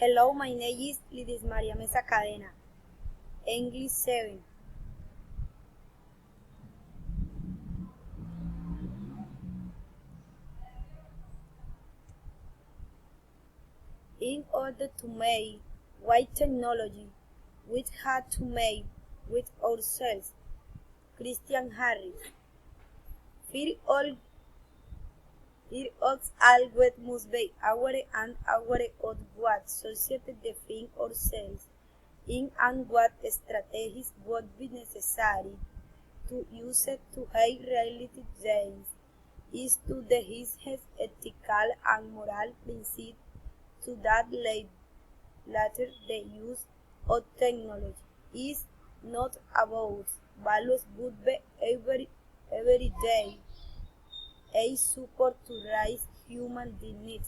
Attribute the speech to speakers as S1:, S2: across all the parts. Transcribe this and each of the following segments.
S1: Hello, my name is Lidis Maria Mesa Cadena, English 7. In order to make white technology, we had to make with ourselves. Christian Harris. Fear us always must be aware and aware of what society defines ourselves in and what strategies would be necessary to use it to hide reality change is to the his ethical and moral principle to that latter the use of technology is not about values but be every day a support to raise human dignity.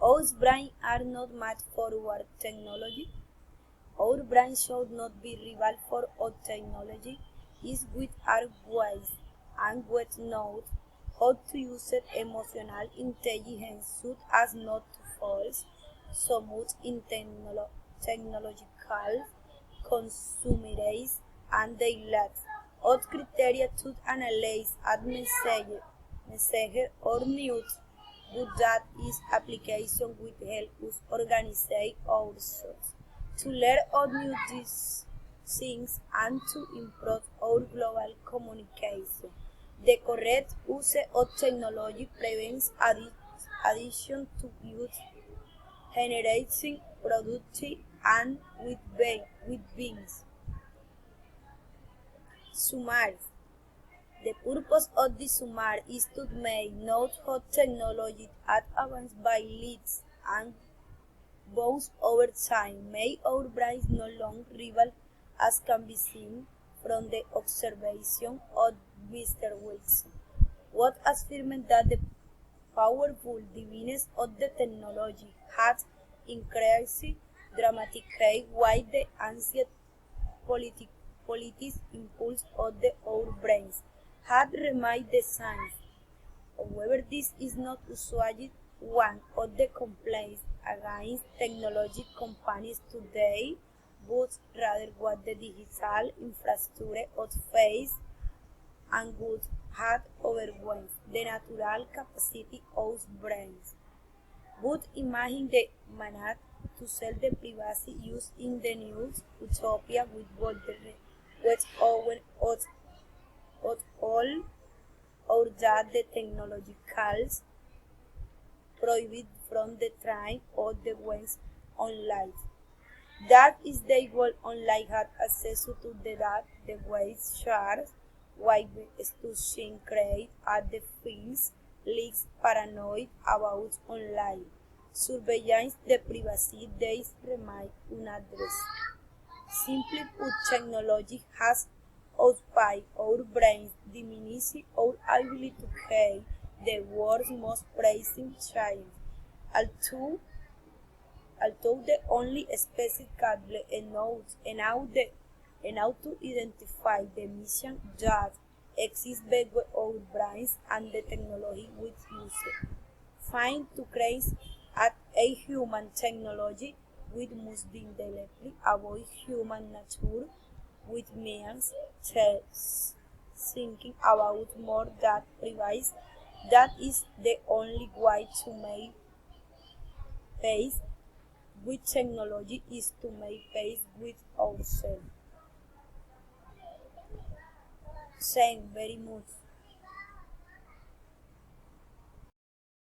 S1: Our brains are not made for war technology. Our brains should not be rival for our technology. Is with our ways and with know how to use it emotional intelligence such as not to fall so much in technological consumerism and they lack of criteria to analyze and message or news, but that is application will help us organize ourselves to learn all new these things and to improve our global communication. The correct use of technology prevents addiction to youth, generating productive and with beings. Sumar. The purpose of the Sumar is to make note how technology advances by leaps and bounds over time, make our brains no longer rival as can be seen from the observation of Mr. Wilson. What affirmed that the powerful dimensions of the technology had increased dramatically while the ancient politics impulse of our brains had remained the same. However, this is not usually one of the complaints against technology companies today, but rather what the digital infrastructure of face and goods had overwhelmed the natural capacity of brains. But imagine the manner to sell the privacy used in the news utopia with all or that the technological prohibit from the trying or the ones online. That is the goal online had access to the data, the ways shared, why students create at the films, leaks paranoid about online. Surveillance the privacy days remain unaddressed. Simply put, technology has occupied our brains, diminishing our ability to create the world's most pressing challenge. Although, although the only specifically and how to identify the mission that exists between our brains and the technology we use. Find to create at a human technology which must be deliberately avoid human nature which means thinking about more that privacy. That is the only way to make peace with technology is to make peace with ourselves. Thank very much.